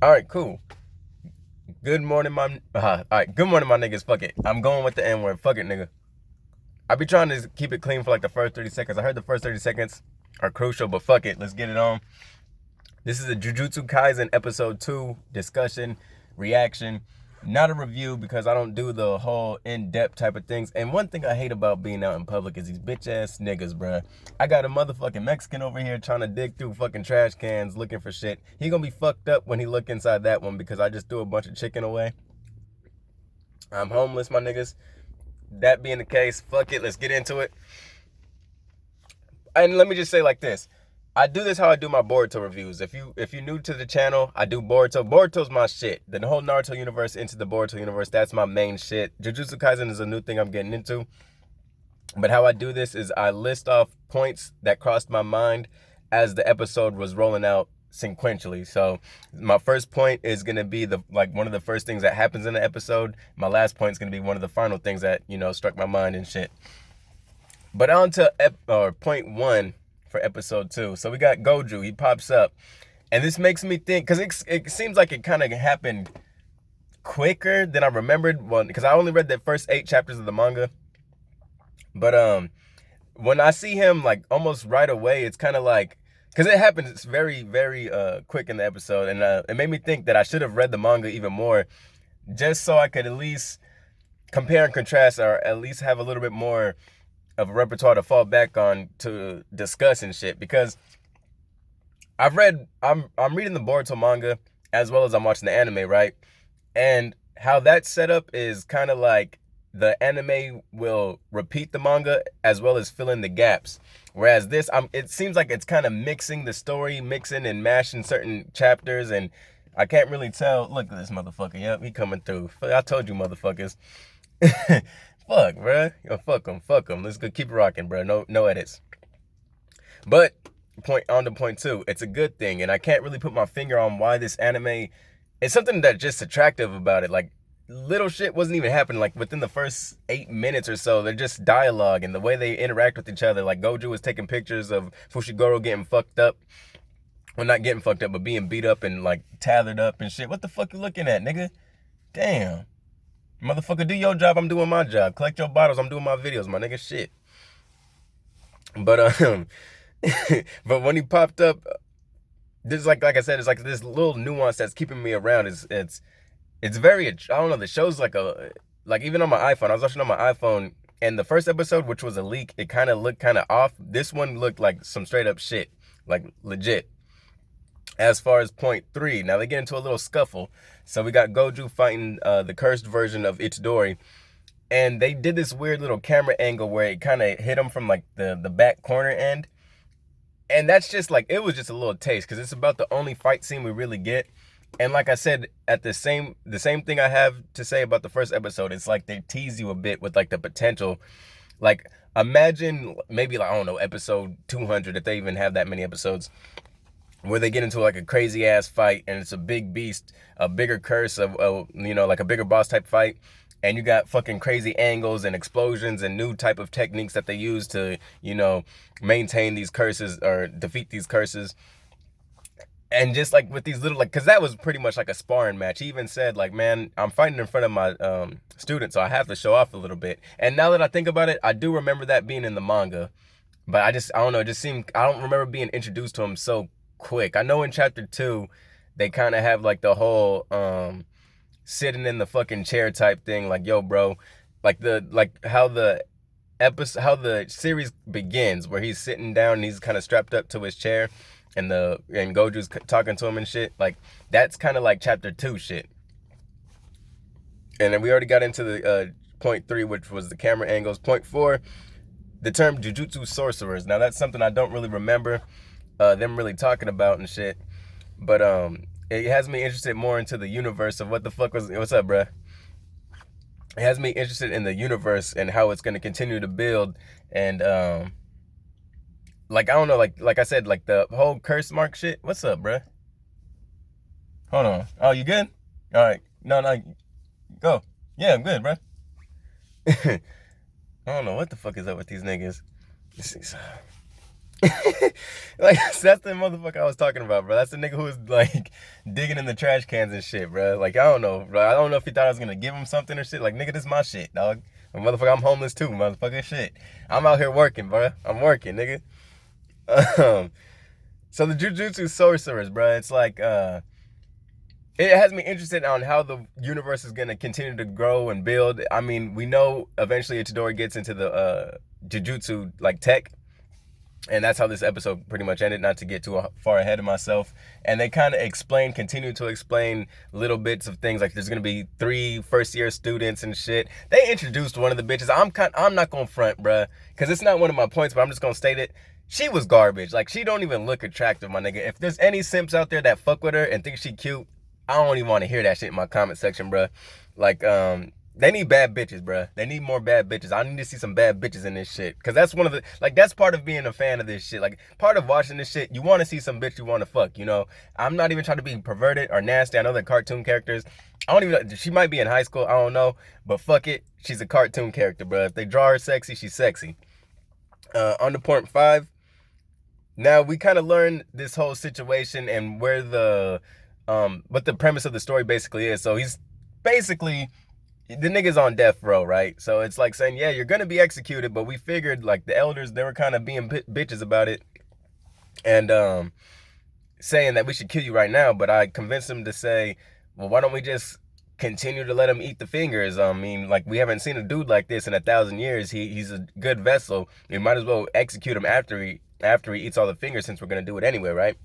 All right, cool. Good morning, my. All right, good morning, my niggas. Fuck it. I'm going with the N word. Fuck it, nigga. I be trying to keep it clean for like the first 30 seconds. I heard the first 30 seconds are crucial, but fuck it. Let's get it on. This is a Jujutsu Kaisen episode 2 discussion, reaction. Not a review because I don't do the whole in-depth type of things. And one thing I hate about being out in public is these bitch-ass niggas, bruh. I got a motherfucking Mexican over here trying to dig through fucking trash cans looking for shit. He gonna be fucked up when he look inside that one because I just threw a bunch of chicken away. I'm homeless, my niggas. That being the case, fuck it, let's get into it. And let me just say like this. I do this how I do my Boruto reviews. If you're new to the channel, I do Boruto. Boruto's my shit. The whole Naruto universe into the Boruto universe, that's my main shit. Jujutsu Kaisen is a new thing I'm getting into. But how I do this is I list off points that crossed my mind as the episode was rolling out sequentially. So my first point is gonna be one of the first things that happens in the episode. My last point is gonna be one of the final things that, struck my mind and shit. But on to point 1 for episode 2. So we got Goju. He pops up. And this makes me think, because it seems like it kind of happened quicker than I remembered. Well, because I only read the first 8 chapters of the manga. But when I see him like almost right away, it's kind of like, because it happens, it's very, very quick in the episode. And it made me think that I should have read the manga even more, just so I could at least compare and contrast, or at least have a little bit more of a repertoire to fall back on to discuss and shit. Because I'm reading the Boruto manga as well as I'm watching the anime, right? And how that's set up is kind of like the anime will repeat the manga as well as fill in the gaps. Whereas this, it seems like it's kind of mixing the story, mixing and mashing certain chapters, and I can't really tell. Look at this motherfucker. Yep, he coming through. I told you, motherfuckers. Fuck, bruh. Yo, fuck them. Let's go keep it rocking, bruh. No edits. But on to point 2. It's a good thing, and I can't really put my finger on why this anime. It's something that's just attractive about it. Like, little shit wasn't even happening. Like, within the first 8 minutes or so, they're just dialogue and the way they interact with each other. Like, Goju was taking pictures of Fushiguro getting fucked up. Well, not getting fucked up, but being beat up and like tethered up and shit. What the fuck you looking at, nigga? Damn. Motherfucker, do your job, I'm doing my job. Collect your bottles, I'm doing my videos, my nigga. Shit. But but when he popped up, this is like I said, it's like this little nuance that's keeping me around. It's very, I don't know, the show's like even on my iPhone, I was watching on my iPhone, and the first episode, which was a leak, it kind of looked kind of off. This one looked like some straight up shit, like legit. As far as point 3, now they get into a little scuffle. So we got Goju fighting the cursed version of Itadori. And they did this weird little camera angle where it kind of hit him from like the back corner end. And that's just like, it was just a little taste, because it's about the only fight scene we really get. And like I said, at the same thing I have to say about the first episode, it's like they tease you a bit with like the potential. Like, imagine maybe, like, I don't know, episode 200, if they even have that many episodes, where they get into like a crazy ass fight and it's a big beast, a bigger curse of like a bigger boss type fight, and you got fucking crazy angles and explosions and new type of techniques that they use to, maintain these curses or defeat these curses. And just like with these little, like, because that was pretty much like a sparring match. He even said, like, man, I'm fighting in front of my students, so I have to show off a little bit. And now that I think about it, I do remember that being in the manga, but I don't know, it just seemed, I don't remember being introduced to him so quick. I know in chapter 2 they kind of have like the whole sitting in the fucking chair type thing, like, yo bro, like how the series begins, where he's sitting down and he's kind of strapped up to his chair, and Goju's talking to him and shit. Like, that's kind of like chapter 2 shit. And then we already got into the point 3, which was the camera angles. Point 4, the term Jujutsu sorcerers. Now that's something I don't really remember them really talking about and shit, but it has me interested more into the universe of what's up, bruh? It has me interested in the universe and how it's going to continue to build, and like, I don't know, like I said, like the whole curse mark shit. What's up, bruh? Hold on. Oh, you good? All right. No, go. Yeah, I'm good, bruh. I don't know what the fuck is up with these niggas. Like, that's the motherfucker I was talking about, bro. That's the nigga who was like digging in the trash cans and shit, bro. Like, I don't know, bro. I don't know if he thought I was gonna give him something or shit. Like, nigga, this is my shit, dog. Motherfucker, I'm homeless too, motherfucker. Shit, I'm out here working, bro. I'm working, nigga. So the Jujutsu sorcerers, bro. It's like, it has me interested on how the universe is gonna continue to grow and build. I mean, we know eventually Itadori gets into the Jujutsu like tech. And that's how this episode pretty much ended, not to get too far ahead of myself. And they kind of continue to explain little bits of things, like there's gonna be 3 first-year students and shit. They introduced one of the bitches. I'm not gonna front, bruh, because it's not one of my points, but I'm just gonna state it. She was garbage. Like, she don't even look attractive, my nigga. If there's any simps out there that fuck with her and think she cute, I don't even want to hear that shit in my comment section, bruh. Like, they need bad bitches, bruh. They need more bad bitches. I need to see some bad bitches in this shit. Because that's one of the, like, that's part of being a fan of this shit. Like, part of watching this shit, you want to see some bitch you want to fuck, you know? I'm not even trying to be perverted or nasty. I know they're cartoon characters. I don't even, she might be in high school. I don't know. But fuck it. She's a cartoon character, bruh. If they draw her sexy, she's sexy. On to point 5. Now, we kind of learned this whole situation and where what the premise of the story basically is. So he's basically, the nigga's on death row, right? So it's like saying, yeah, you're gonna be executed, but we figured, like, the elders, they were kind of being bitches about it and saying that we should kill you right now. But I convinced him to say, well, why don't we just continue to let him eat the fingers? I mean, like, we haven't seen a dude like this in 1,000 years. He's a good vessel. We might as well execute him after he eats all the fingers, since we're gonna do it anyway, right?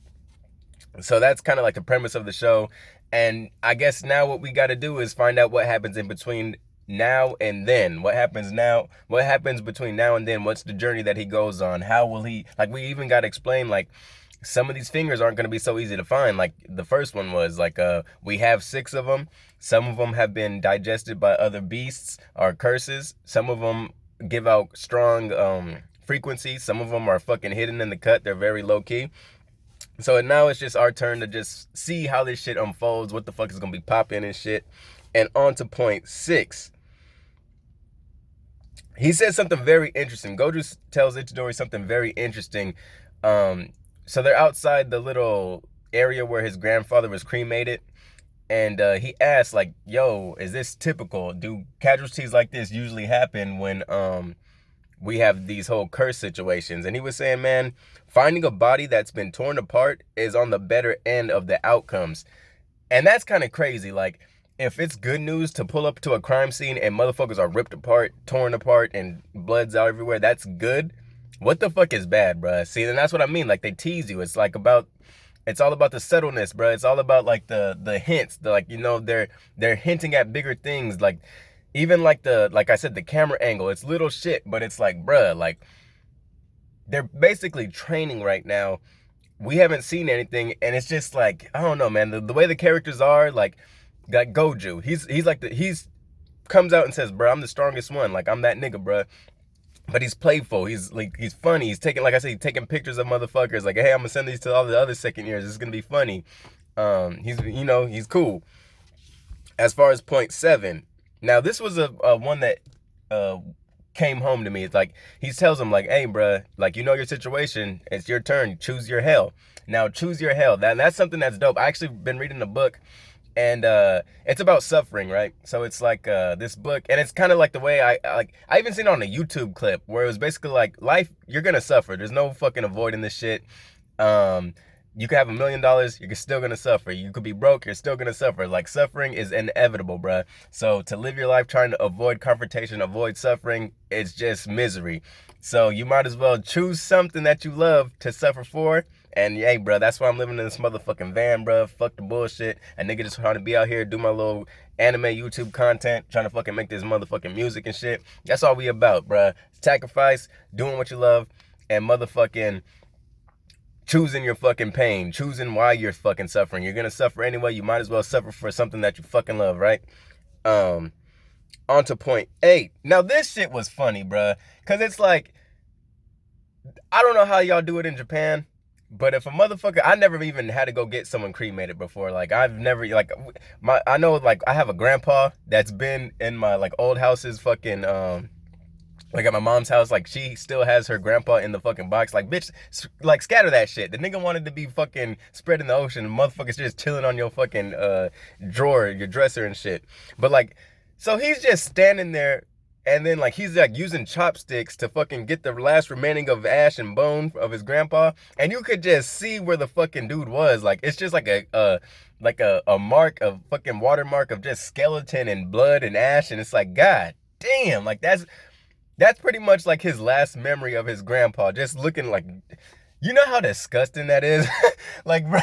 So that's kind of like the premise of the show. And I guess now what we got to do is find out what happens in between now and then. What happens now? What happens between now and then? What's the journey that he goes on? How will he, like, we even got to explain, like, some of these fingers aren't going to be so easy to find. Like, the first one was, like, we have 6 of them. Some of them have been digested by other beasts or curses. Some of them give out strong frequencies. Some of them are fucking hidden in the cut. They're very low key. So now it's just our turn to just see how this shit unfolds, what the fuck is going to be popping and shit. And on to point 6. He says something very interesting. Gojo tells Itadori something very interesting. So they're outside the little area where his grandfather was cremated. And he asks, like, yo, is this typical? Do casualties like this usually happen when we have these whole curse situations? And he was saying, man, finding a body that's been torn apart is on the better end of the outcomes. And that's kind of crazy. Like, if it's good news to pull up to a crime scene and motherfuckers are ripped apart, torn apart, and blood's out everywhere, that's good. What the fuck is bad, bruh? See, and that's what I mean. Like, they tease you. It's like it's all about the subtleness, bruh. It's all about, like, the hints. Like, you know, they're hinting at bigger things. Like, even like like I said, the camera angle, it's little shit, but it's like, bruh, like, they're basically training right now. We haven't seen anything, and it's just like, I don't know, man. The way the characters are, like Gojo, he's comes out and says, bruh, I'm the strongest one. Like, I'm that nigga, bruh. But he's playful. He's funny. He's taking, like I said, he's taking pictures of motherfuckers. Like, hey, I'm gonna send these to all the other second years. This is gonna be funny. He's cool. As far as point 7. Now, this was a one that came home to me. It's like, he tells him, like, hey, bruh, like, you know your situation. It's your turn. Choose your hell. Now, choose your hell. That's something that's dope. I actually been reading a book, and it's about suffering, right? So it's like this book, and it's kind of like the way I even seen it on a YouTube clip where it was basically like, life, you're gonna suffer. There's no fucking avoiding this shit. You could have $1 million, you're still gonna suffer. You could be broke, you're still gonna suffer. Like, suffering is inevitable, bruh. So to live your life trying to avoid confrontation, avoid suffering, it's just misery. So you might as well choose something that you love to suffer for. And hey, bruh, that's why I'm living in this motherfucking van, bruh. Fuck the bullshit. A nigga just trying to be out here, do my little anime YouTube content, trying to fucking make this motherfucking music and shit. That's all we about, bruh. Sacrifice, doing what you love, and motherfucking choosing your fucking pain, choosing why you're fucking suffering. You're gonna suffer anyway. You might as well suffer for something that you fucking love, right? On to point 8. Now, this shit was funny, bruh. Because it's like, I don't know how y'all do it in Japan, but if a motherfucker, I never even had to go get someone cremated before. Like, I've never, like, I know, like, I have a grandpa that's been in my, like, old house's fucking, Like at my mom's house, like she still has her grandpa in the fucking box. Like, bitch, like scatter that shit. The nigga wanted to be fucking spread in the ocean. The motherfucker's just chilling on your fucking drawer, your dresser and shit. But like, so he's just standing there, and then like he's like using chopsticks to fucking get the last remaining of ash and bone of his grandpa, and you could just see where the fucking dude was. Like it's just like a mark, a fucking watermark of just skeleton and blood and ash, and it's like, god damn, like that's pretty much like his last memory of his grandpa, just looking like, you know how disgusting that is? Like, bro,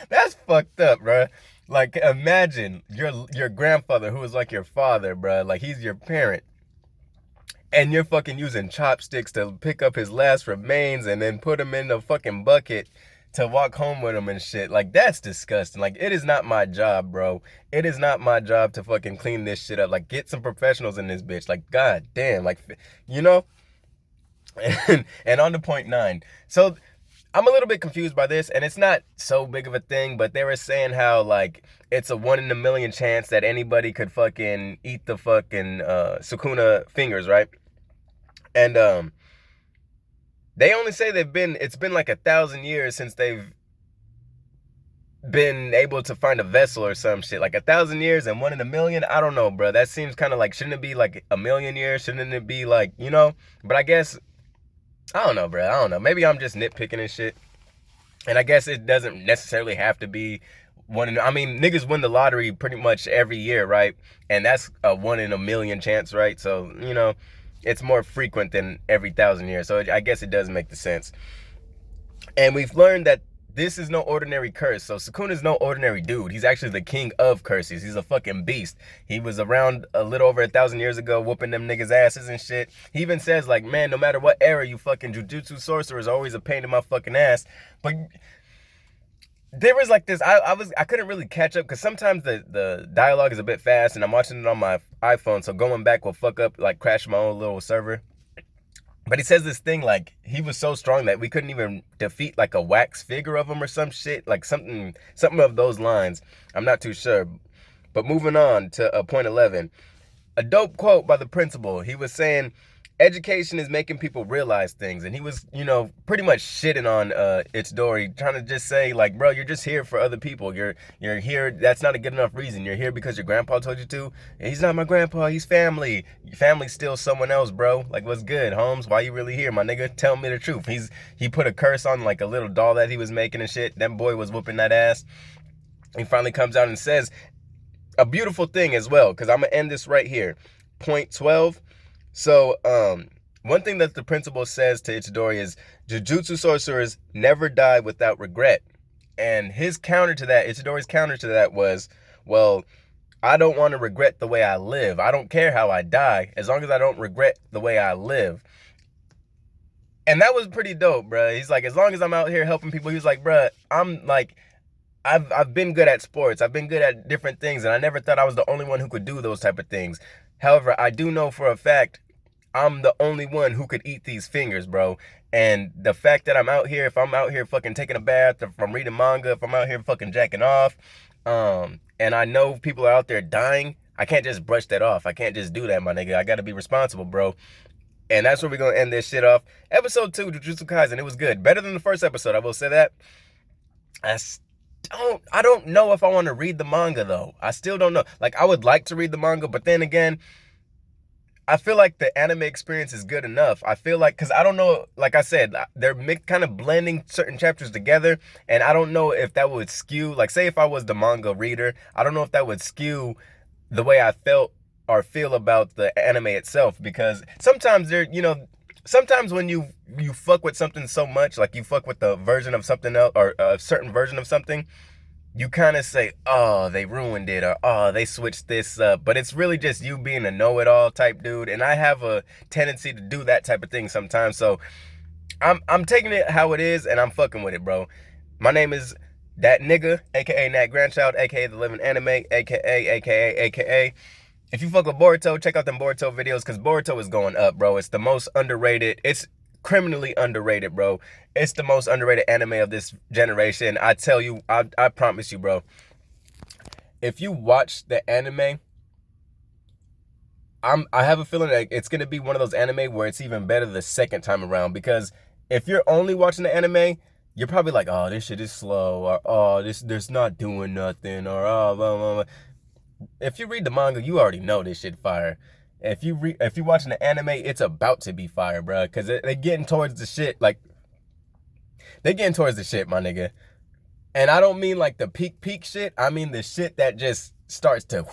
that's fucked up, bro. Like, imagine your grandfather, who was like your father, bro. Like, he's your parent. And you're fucking using chopsticks to pick up his last remains and then put him in the fucking bucket to walk home with him and shit. Like, that's disgusting. Like, it is not my job, bro. It is not my job to fucking clean this shit up. Like, get some professionals in this bitch. Like, god damn. Like, you know? And on to point 9. So, I'm a little bit confused by this, and it's not so big of a thing, but they were saying how, like, it's a 1 in a million chance that anybody could fucking eat the fucking Sukuna fingers, right? And, they only say it's been like 1,000 years since they've been able to find a vessel or some shit. Like 1,000 years and 1 in a million. I don't know, bro. That seems kind of like, shouldn't it be like a million years? Shouldn't it be like, you know? But I guess, I don't know, bro. I don't know. Maybe I'm just nitpicking and shit. And I guess it doesn't necessarily have to be I mean, niggas win the lottery pretty much every year, right? And that's a 1 in a million chance, right? So, you know, it's more frequent than every 1,000 years. So I guess it does make the sense. And we've learned that this is no ordinary curse. So Sukuna's no ordinary dude. He's actually the king of curses. He's a fucking beast. He was around a little over 1,000 years ago, whooping them niggas' asses and shit. He even says, like, man, no matter what era, you fucking jujutsu sorcerers are always a pain in my fucking ass. But there was like this, I couldn't really catch up because sometimes the dialogue is a bit fast and I'm watching it on my iPhone, so going back will fuck up, like crash my own little server. But he says this thing like he was so strong that we couldn't even defeat like a wax figure of him or some shit, like something of those lines. I'm not too sure. But moving on to point 11, a dope quote by the principal. He was saying, education is making people realize things, and he was, you know, pretty much shitting on Itadori, trying to just say, like, bro, you're just here for other people. You're here. That's not a good enough reason. You're here because your grandpa told you to. And he's not my grandpa. He's family. Your family's still someone else, bro. Like, what's good, Holmes? Why you really here, my nigga? Tell me the truth. He put a curse on like a little doll that he was making and shit. That boy was whooping that ass. He finally comes out and says a beautiful thing as well, because I'm gonna end this right here. Point 12. So, one thing that the principal says to Itadori is, Jujutsu sorcerers never die without regret. And his counter to that, Itadori's counter to that was, well, I don't want to regret the way I live. I don't care how I die, as long as I don't regret the way I live. And that was pretty dope, bro. He's like, as long as I'm out here helping people, he was like, bro, I'm like, I've been good at sports. I've been good at different things, and I never thought I was the only one who could do those type of things. However, I do know for a fact I'm the only one who could eat these fingers, bro. And the fact that I'm out here, if I'm out here fucking taking a bath, if I'm reading manga, if I'm out here fucking jacking off, and I know people are out there dying, I can't just brush that off. I can't just do that, my nigga. I gotta be responsible, bro. And that's where we're gonna end this shit off. Episode 2, Jujutsu Kaisen, it was good. Better than the first episode, I will say that. I don't know if I want to read the manga, though. I still don't know. Like, I would like to read the manga, but then again, I feel like the anime experience is good enough. I feel like, because I don't know, like I said, they're kind of blending certain chapters together, and I don't know if that would skew, like, say if I was the manga reader, I don't know if that would skew the way I felt or feel about the anime itself, because sometimes sometimes when you fuck with something so much, like you fuck with the version of something else, or a certain version of something, you kind of say, oh, they ruined it, or oh, they switched this up. But it's really just you being a know-it-all type dude, and I have a tendency to do that type of thing sometimes. So I'm taking it how it is, and I'm fucking with it, bro. My name is That Nigga, aka Nat Grandchild, aka The Living Anime, aka. If you fuck with Boruto, check out them Boruto videos, because Boruto is going up, bro. It's the most underrated. It's criminally underrated, bro. It's the most underrated anime of this generation. I tell you, I promise you, bro. If you watch the anime, I have a feeling like it's gonna be one of those anime where it's even better the second time around, because if you're only watching the anime, you're probably like, oh, this shit is slow, or oh, this not doing nothing, or oh, blah, blah, blah. If you read the manga, you already know this shit fire. If you're watching the anime, it's about to be fire, bro, because they getting towards the shit, like they getting towards the shit, my nigga. And I don't mean like the peak shit. I mean the shit that just starts to.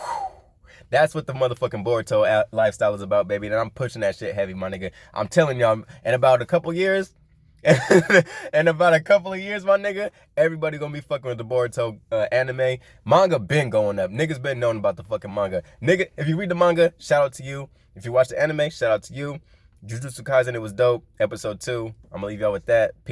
That's what the motherfucking Boruto lifestyle is about, baby. And I'm pushing that shit heavy, my nigga. I'm telling y'all, in about a couple years, in about a couple of years, my nigga, everybody gonna be fucking with the Boruto anime. Manga been going up. Niggas been knowing about the fucking manga. Nigga, if you read the manga, shout out to you. If you watch the anime, shout out to you. Jujutsu Kaisen, it was dope. Episode 2. I'm gonna leave y'all with that. Peace.